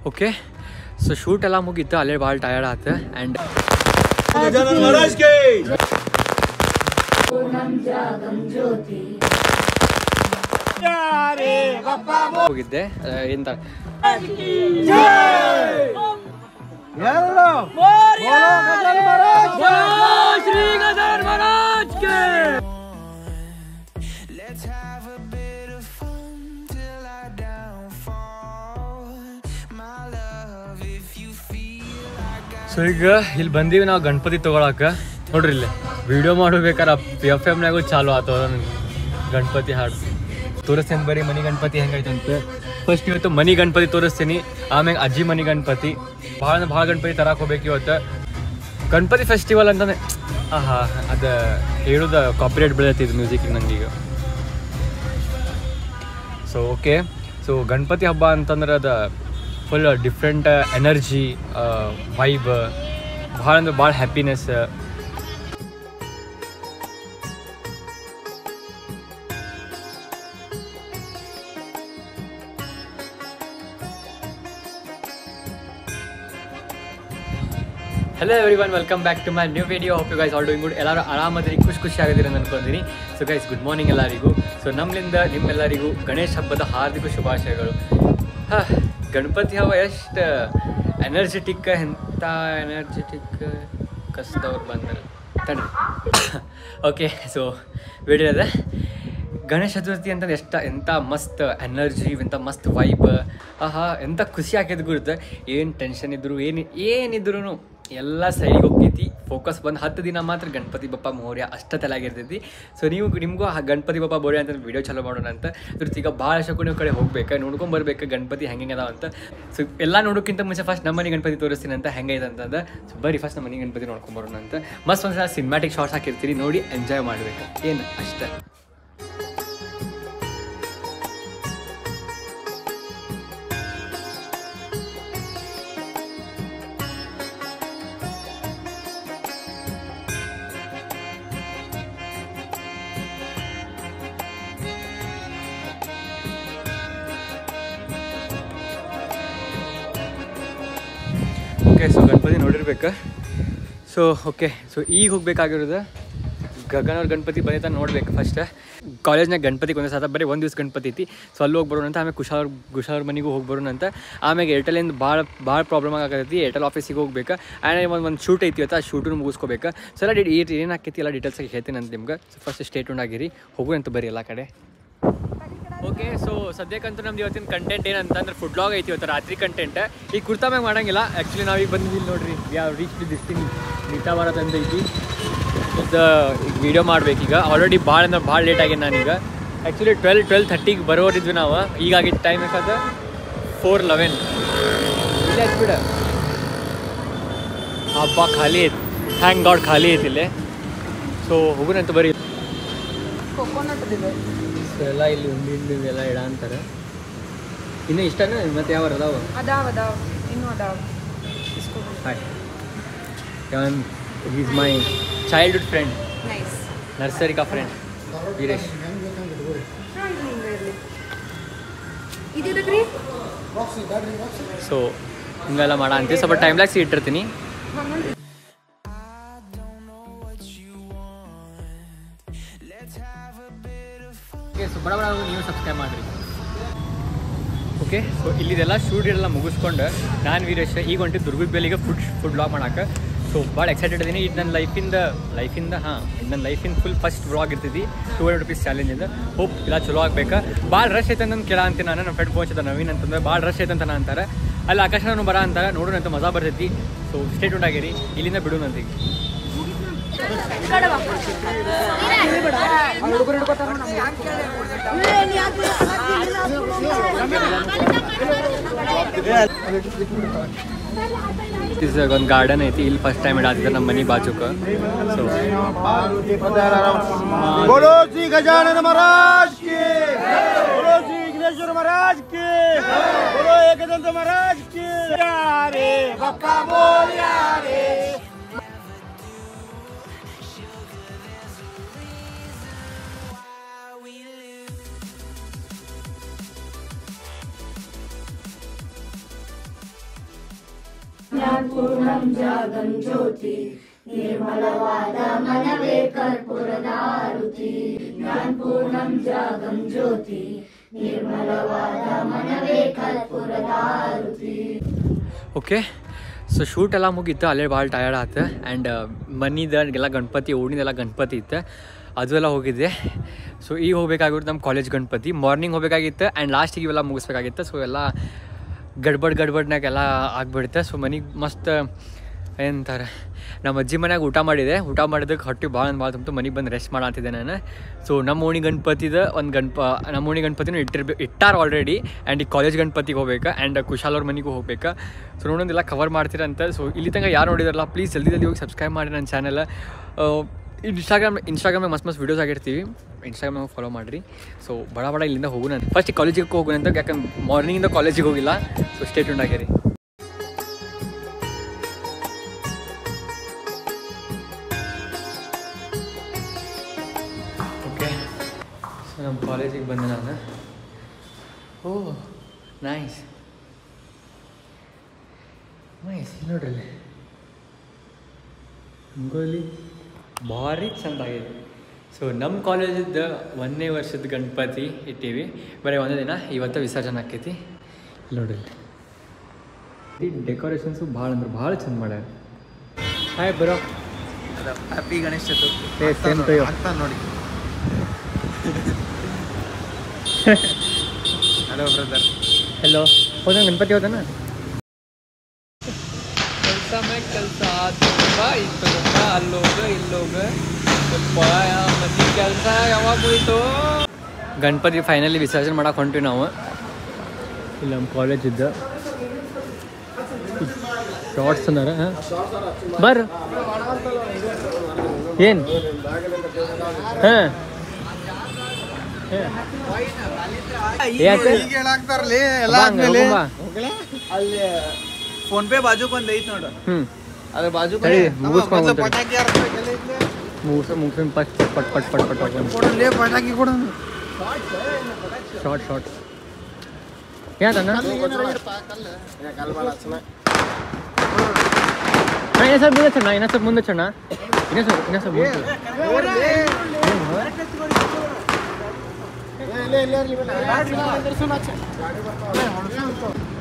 Okay so shoot ಎಲ್ಲ ಮುಗೀತು, ಅಲ್ಲೇ ಭಾಳ ಟಯರ್ಡ್ ಆಯ್ತು. ಆ್ಯಂಡ್ ಹೋಗಿದ್ದೆ ಎಂತ ಸೊ ಈಗ ಇಲ್ಲಿ ಬಂದೀವಿ ನಾವು ಗಣಪತಿ ತೊಗೊಳಕ್ಕೆ. ನೋಡ್ರಿ ಇಲ್ಲಿ ವಿಡಿಯೋ ಮಾಡಬೇಕಾರೆ FM ಚಾಲು ಆತವ ಗಣಪತಿ ಹಾಡು ತೋರಿಸ್ತೇನೆ. ಬರೀ ಮನಿ ಗಣಪತಿ ಹೆಂಗೈತಂತೆ. ಫಸ್ಟ್ ಇವತ್ತು ಮನಿ ಗಣಪತಿ ತೋರಿಸ್ತೀನಿ, ಆಮ್ಯಾಗ ಅಜ್ಜಿ ಮನಿ ಗಣಪತಿ. ಭಾಳ ಗಣಪತಿ ತರಕ್ಕೆ ಹೋಗ್ಬೇಕು ಇವತ್ತು. ಗಣಪತಿ ಫೆಸ್ಟಿವಲ್ ಅಂತಂದರೆ ಅದು ಹೇಳೋದು ಕಾಪಿರೈಟ್ ಬೀಳತ್ತಿದ್ದು ಮ್ಯೂಸಿಕ್ ನಂಗೀಗ. ಸೊ ಓಕೆ, ಸೊ ಗಣಪತಿ ಹಬ್ಬ ಅಂತಂದ್ರೆ ಅದು ಫುಲ್ ಡಿಫ್ರೆಂಟ್ ಎನರ್ಜಿ, ವೈಬ್, ಭಾಳ ಅಂದ್ರೆ ಭಾಳ happiness. Hello everyone, welcome back to my new video. Hope you guys all doing good. ಎಲ್ಲರೂ ಆರಾಮದಿರಿ, ಖುಷಿ ಆಗಿದ್ದೀರಿ ಅಂತ ಅನ್ಕೊಂತೀನಿ. ಸೊ ಗೈಸ್ ಗುಡ್ ಮಾರ್ನಿಂಗ್ ಎಲ್ಲರಿಗೂ. ಸೊ ನಮ್ಮಿಂದ ನಿಮ್ಮೆಲ್ಲರಿಗೂ ಗಣೇಶ ಹಬ್ಬದ ಹಾರ್ದಿಕ ಶುಭಾಶಯಗಳು. ಗಣಪತಿ ಹಬ್ಬ ಎಷ್ಟು ಎನರ್ಜೆಟಿಕ್, ಎಂಥ ಎನರ್ಜೆಟಿಕ್ ಕಸ್ದವ್ರು ಬಂದರು ತಡ್ರಿ. ಓಕೆ, ಸೊ ವಿಡಿಯೋ ಅದ ಗಣೇಶ ಚತುರ್ಥಿ ಅಂತಂದು ಎಂಥ ಮಸ್ತ್ ಎನರ್ಜಿ, ಎಂಥ ಮಸ್ತ್ ವೈಬ್. ಎಂಥ ಖುಷಿ ಆಕೈತೆ ಗುರುತು. ಏನು ಟೆನ್ಷನ್ ಇದ್ರು ಏನಿದ್ರು ಎಲ್ಲ ಸೈಡಿಗೆ ಹೋಗ್ತೈತಿ. ಫೋಕಸ್ ಬಂದು 10 ದಿನ ಮಾತ್ರ ಗಣಪತಿ ಬಪ್ಪ ಮೌರ್ಯ ಅಷ್ಟ ತಲೆಯಾಗಿರ್ತೈತಿ. ಸೊ ನಿಮಗೂ ಗಣಪತಿ ಬಪ್ಪ ಮೌರ್ಯ ಅಂತ ವಿಡಿಯೋ ಚಾಲೂ ಮಾಡೋಣ ಅಂತ. ಅದ್ರದ್ದು ಈಗ ಭಾಳ ಶಕುನ ಕಡೆ ಹೋಗ್ಬೇಕು, ನೋಡ್ಕೊಂಬರ್ಬೇಕು ಗಣಪತಿ ಹೆಂಗೆ ಅದಾವ ಅಂತ. ಸೊ ಎಲ್ಲ ನೋಡೋಕ್ಕಿಂತ ಮುಂಚೆ ಫಸ್ಟ್ ನಮ್ಮ ಮನೆ ಗಣಪತಿ ತೋರಿಸ್ತೀನಿ ಅಂತ ಹೆಂಗೈತೆ ಅಂತಂದು. ಸೊ ಬರೀ ಫಸ್ಟ್ ನಮ್ಮ ಮನೆ ಗಣಪತಿ ನೋಡ್ಕೊಂಬರೋಣ ಅಂತ. ಮಸ್ತ್ ಒಂದ್ಸಲ ಸಿನಿಮ್ಯಾಟಿಕ್ ಶಾರ್ಟ್ಸ್ ಹಾಕಿರ್ತೀರಿ, ನೋಡಿ ಎಂಜಾಯ್ ಮಾಡಬೇಕು, ಏನು ಅಷ್ಟೇ. ಓಕೆ, ಸೊ ಗಣಪತಿ ನೋಡಿರ್ಬೇಕು. ಸೊ ಓಕೆ, ಸೊ ಈಗ ಹೋಗ್ಬೇಕಾಗಿರೋದು ಗಗನವ್ರ ಗಣಪತಿ ಬಂದೈತೆ ನೋಡ್ಬೇಕು. ಫಸ್ಟ್ ಕಾಲೇಜ್ನಾಗ ಗಣಪತಿಗೆ ಒಂದೇ ಸಾಥ ಬರೀ 1 ದಿವಸ ಗಣಪತಿ ಐತಿ. ಸೊ ಅಲ್ಲಿ ಹೋಗಿ ಬರೋಣ ಅಂತ. ಆಮೇಲೆ ಕುಶಾವ್ರ ಮನೆಗೂ ಹೋಗಿ ಬರೋಣ ಅಂತ. ಆಮೇಲೆ ಏರ್ಟೆಲಿಂದ ಭಾಳ ಪ್ರಾಬ್ಲಮ್ ಆಗತೈತಿ. ಏರ್ಟೆಲ್ ಆಫೀಸಿಗೆ ಹೋಗ್ಬೇಕು. ಆ್ಯಂಡ್ ಒಂದು ಶೂಟ್ ಐತಿ ಇವತ್ತು, ಆ ಶೂಟನ್ನು ಮುಗಿಸ್ಕೋಬೇಕು. ಸೊ ಎಲ್ಲ ಏನು ಹಾಕೈತಿ ಎಲ್ಲ ಡೀಟೇಲ್ಸಾಗಿ ಹೇಳ್ತೀನಿ ಅಂತ ನಿಮ್ಗೆ. ಸೊ ಫಸ್ಟ್ ಸ್ಟೇಟ್ ಆಗಿರಿ, ಹೋಗುವಂತ ಬರೀ ಎಲ್ಲ ಕಡೆ. ಓಕೆ, ಸೊ ಸದ್ಯಕ್ಕಂತೂ ನಮ್ದು ಇವತ್ತಿನ ಕಂಟೆಂಟ್ ಏನಂತಂದ್ರೆ ಫುಡ್ ಬ್ಲಾಗ್ ಐತಿ ಇವತ್ತು ರಾತ್ರಿ ಕಂಟೆಂಟ್. ಈಗ ಕುರ್ತಾ ಮ್ಯಾಗ ಮಾಡಂಗಿಲ್ಲ. ಆ್ಯಕ್ಚುಲಿ ನಾವೀಗ ಬಂದಿಲ್ಲ ನೋಡ್ರಿ, ಯಾವ ರೀಚ್ ದಿಸ್ತೀನಿ ನೀತಾ ಬರೋದು ಅಂತ ಐತಿ. ಇದು ಈಗ ವೀಡಿಯೋ ಮಾಡ್ಬೇಕೀಗ. ಆಲ್ರೆಡಿ ಭಾಳ ಲೇಟ್ ಆಗೇನು ನಾನೀಗ. ಆ್ಯಕ್ಚುಲಿ 12:30ಗೆ ಬರೋರಿದ್ವಿ ನಾವು. ಈಗಾಗಿದ್ದು ಟೈಮ್ ಯಾಕಂದ್ರೆ 4:11 ಇಲ್ಲ ಆಯ್ತು ಬಿಡ. ಹಬ್ಬ ಖಾಲಿ ಐತಿ, ಥ್ಯಾಂಕ್ ಗಾಡ್ ಖಾಲಿ ಐತಿ ಇಲ್ಲೇ. ಸೊ ಹೋಗೋಣಂತ ಬರೀ. ಎಲ್ಲ ಇಲ್ಲಿ ಉಂಡಿ ಎಲ್ಲ ಇಡ ಅಂತಾರೆ. ಇನ್ನು ಇಷ್ಟನಾ ಮತ್ತೆ ಯಾವ ಅದಾವ? ಇನ್ನೂ ಅದಾವ. Hi, is my childhood friend, nursery ಕಾ ಫ್ರೆಂಡ್ ವೀರೇಶ್. ಸೊ ಹಿಂಗೆಲ್ಲ ಮಾಡ ಅಂತೀವಿ. ಸ್ವಲ್ಪ ಟೈಮ್ ಲ್ಯಾಕ್ಸ್ ಇಟ್ಟಿರ್ತೀನಿ. ಸೊ ಬಡ ನೀವು ಸಬ್ಸ್ಕ್ರೈಬ್ ಮಾಡಿರಿ. ಓಕೆ, ಸೊ ಇಲ್ಲಿದೆಲ್ಲ ಶೂಟ್ ಎಲ್ಲ ಮುಗಿಸ್ಕೊಂಡು ನಾನು ವೀರೇಶ್ ಈಗ ಹೊಂಟಿದ್ದು ದುರ್ಗದ ಬೆಲ್ಲಿಗೆ ಫುಡ್ ವ್ಲಾಗ್ ಮಾಡೋಕೆ. ಸೊ ಭಾಳ ಎಕ್ಸೈಟೆಡ್ ಇದ್ದೀನಿ. ಇದು ನನ್ನ ಲೈಫಿಂದ ಫುಲ್ ಫಸ್ಟ್ ವ್ಲಾಗ್ ಇರ್ತೈತಿ. 200 ರೂಪೀಸ್ ಚಾಲೆಂಜಿಂದ. ಹೋಪ್ ಇಲ್ಲ ಚಲೋ ಆಗ್ಬೇಕಾ. ಭಾಳ ರಶ್ ಐತೆ ಅಂತ ಕೇಳ ಅಂತೀನಿ ನಾನು. ನಮ್ಮ ಫ್ರೆಂಡ್ ಫೋನ್ ಹಚ್ಚಿದ ನವೀನ್ ಅಂತಂದ್ರೆ ಭಾಳ ರಶ್ ಐತೆ ಅಂತ ಅಂತಾರೆ. ಅಲ್ಲಿ ಆಕಾಶನೂ ಬರ ಅಂತಾರೆ. ನೋಡೋಣ ಅಂತ ಮಜಾ ಬರ್ತೈತಿ. ಸೊ ಸ್ಟೇಟ್ ಆಗಿರಿ, ಇಲ್ಲಿಂದ ಬಿಡೋಣಂತ. ಈಗ ಒಂದು ಗಾರ್ಡನ್ ಐತಿ. ಇಲ್ಲಿ ಫಸ್ಟ್ ಟೈಮ್ ಇಡಾತಿದ್ದಾರೆ ನಮ್ಮ ಮನೆ ಬಾಜುಕ. ಸೊ बोलो श्री गजानन महाराज की, बोलो श्री विघ्नेश्वर महाराज की, बोलो एकदंत महाराज की. रे बप्पा मोरया रे. पूर्णं जागं ज्योति निर्मलवाद मनवे कर्पूरदारुति ज्ञानपूर्णं जागं ज्योति निर्मलवाद मनवे कर्पूरदारुति. ಓಕೆ, ಸೊ ಶೂಟ್ ಎಲ್ಲ ಮುಗೀತು, ಅಲ್ಲೇ ಭಾಳ ಟಯರ್ಡ್ ಆಯ್ತು. ಆ್ಯಂಡ್ ಮನಿದೆಲ್ಲ ಗಣಪತಿ ಓಣಿದೆಲ್ಲ ಗಣಪತಿ ಇತ್ತು, ಅದು ಎಲ್ಲ ಹೋಗಿದ್ದೆ. ಸೊ ಈಗ ಹೋಗ್ಬೇಕಾಗಿತ್ತು ನಮ್ಮ ಕಾಲೇಜ್ ಗಣಪತಿ. ಮಾರ್ನಿಂಗ್ ಹೋಗ್ಬೇಕಾಗಿತ್ತು ಆ್ಯಂಡ್ ಲಾಸ್ಟಿಗೆ ಇವೆಲ್ಲ ಮುಗಿಸ್ಬೇಕಾಗಿತ್ತು. ಸೊ ಎಲ್ಲ ಗಡ್ಬಡ್ನಾಗೆಲ್ಲ ಆಗ್ಬಿಡುತ್ತೆ. ಸೊ ಮನೆಗೆ ಮಸ್ತ್ ಏನಂತಾರೆ, ನಮ್ಮ ಅಜ್ಜಿ ಮನ್ಯಾಗ ಊಟ ಮಾಡಿದ್ದಕ್ಕೆ ಹೊಟ್ಟೆ ಭಾಳ ತುಂಬಿತು. ಮನೆಗೆ ಬಂದು ರೆಸ್ಟ್ ಮಾಡತ್ತಿದ್ದೆ ನಾನು. ಸೊ ನಮ್ಮ ಓಣಿ ಗಣಪತಿದ ನಮ್ಮ ಓಣಿ ಗಣಪತಿನೂ ಇಟ್ಟಾರ ಆಲ್ರೆಡಿ. ಆ್ಯಂಡ್ ಈ ಕಾಲೇಜ್ ಗಣಪತಿಗೆ ಹೋಗ್ಬೇಕು ಆ್ಯಂಡ್ ಕುಶಾಲ್ ಅವ್ರ ಮನೆಗೂ ಹೋಗ್ಬೇಕು. ಸೊ ನೋಡೋದೆಲ್ಲ ಕವರ್ ಮಾಡ್ತೀರಂತ. ಸೊ ಇಲ್ಲಿ ತನಕ ಯಾರು ನೋಡಿದಾರಲ್ಲ ಪ್ಲೀಸ್ ಜಲ್ದಿ ಹೋಗಿ ಸಬ್ಸ್ಕ್ರೈಬ್ ಮಾಡಿ ನನ್ನ ಚಾನಲ್. ಇನ್ಸ್ಟಾಗ್ರಾಮ್ನಾಗ ಮಸ್ತ್ ವೀಡಿಯೋಸ್ ಆಗಿರ್ತೀವಿ, ಇನ್ಸ್ಟಾಗ್ರಾಮ್ನಾಗ ಫಾಲೋ ಮಾಡಿರಿ. ಸೊ ಬಡ ಇಲ್ಲಿಂದ ಹೋಗೋಣ. ಫಸ್ಟ್ ಕಾಲೇಜಿಗೆ ಹೋಗೋಣ ಅಂತ, ಯಾಕಂದ್ರೆ ಮಾರ್ನಿಂಗಿಂದ ಕಾಲೇಜಿಗೆ ಹೋಗಿಲ್ಲ. ಸೊ ಸ್ಟೇ ಟ್ಯೂನ್ಡ್ ಆಗಿರಿ. ಓಕೆ, ಸೊ ನಮ್ಮ ಕಾಲೇಜಿಗೆ ಬಂದೆ ನಾನು. ಓಹ್ ನೈಸ್ ನೋಡ್ರಿ, ರಂಗೋಲಿ ಭಾರಿ ಚೆಂದಾಗಿದೆ. ಸೊ ನಮ್ಮ ಕಾಲೇಜಿದ್ದು 1ನೇ ವರ್ಷದ ಗಣಪತಿ ಇಟ್ಟೀವಿ. ಬರೀ ಒಂದೇ ದಿನ, ಇವತ್ತು ವಿಸರ್ಜನೆ ಆಕೈತಿ. ನೋಡ್ರಿ ಈ ಡೆಕೋರೇಷನ್ಸು ಭಾಳ ಅಂದ್ರೆ ಭಾಳ ಚಂದ ಮಾಡ್ಯಾರ. Hi bro, happy Ganesha Chaturthi. Same to you. ಆಗ್ತಾ ನೋಡಿ. Hello brother. ಹೆಲೋ. ಹೋದ ಗಣಪತಿ ಹೋದನ ಕೆಲಸ ಅಲ್ಲೋಗ ಇಲ್ಲೋಗ ಮನೆ ಕೆಲಸ ಯಾವಾಗ ಹೋಯ್ತು. ಗಣಪತಿ ಫೈನಲಿ ವಿಸರ್ಜನೆ ಮಾಡಕ್ಕೆ ಹೊಂಟಿವಿ ನಾವು. ಇಲ್ಲಿ ನಮ್ಮ ಕಾಲೇಜ್ ಇದ್ದ ಶಾರ್ಟ್ಸ್ ಅನ್ನಾರ. ಬರ್ರ ಏನು ಹಾಂ ಅಲ್ಲಿ ಫೋನ್ ಪೇ ಬಾಜು ಬಂದ್ ಐತ್ ನೋಡು. ಅದ್ರ ಬಾಜು ಮುಗಿಸ್ ಪಟ್ ಪಟ್ ಪಟ್ ಪಟ್ ಪಟ್ ಕೊಡಲೇ ಪಟಾಕಿ ಕೊಡೋಣ. ಶಾರ್ಟ್ ಯಾವ್ದಣ್ಣ? ಇನ್ನೂ ಸ್ವಲ್ಪ ಮುಂದೆ ಚಣ್ಣ.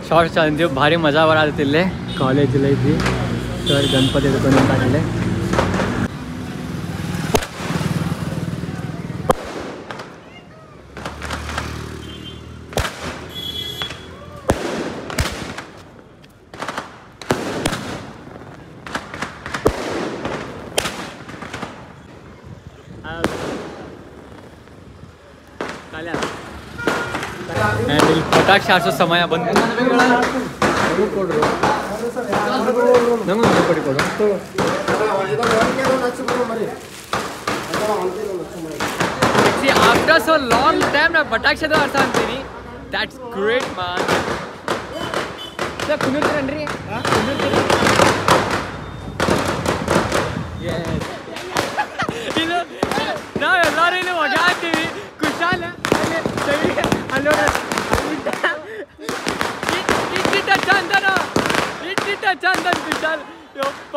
ಶಾರ್ಟ್ಸ್ ಅಂತೀವಿ. ಭಾರಿ ಮಜಾ ಬರತ್ತೆ ಇಲ್ಲೇ ಕಾಲೇಜಲ್ಲಿ ಐತಿ. ಸರ್ ಗಣಪತಿ ಎದ್ಕೊಂಡಂತಾಗಿಲ್ಲೇ. ಆ್ಯಂಡ್ ಇಲ್ಲಿ ಪಟಾಕ್ಷಿ ಹಾರಿಸೋ ಸಮಯ ಬಂತು. ನಮಗೊಂದು ಕೊಡಿ ಕೊಡು. ಆಫ್ಟರ್ ಸೊ ಲಾಂಗ್ ಟೈಮ್ ನಾನು ಪಟಾಕ್ಷಿ ಹಾರಿಸ ಅಂತೀನಿ. That's great man. ಸರ್ ಕುಂದಿರ್ತೀರನ್ರಿ? ಇದು ನಾವೆಲ್ಲರೂ ಇಲ್ಲಿ ಒಗಾಡ್ತೀವಿ. ಕುಶಾಲ ಇಟ್ಟಿಟ್ಟ ಚಂದನ್ ಕುಶಾಲ್. ಯಪ್ಪ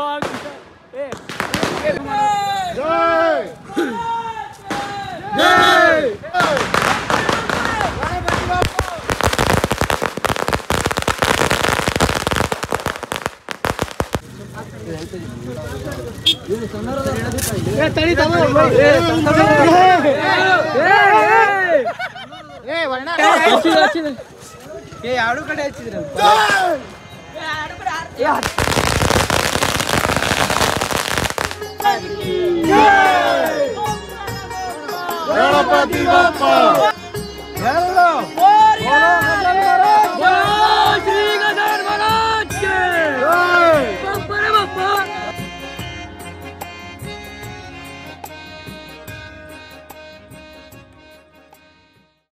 ಎರಡು ಕಡೆ ಹಚ್ಚಿದ್ರ ಗಣಪತಿ ಬಪ್ಪ.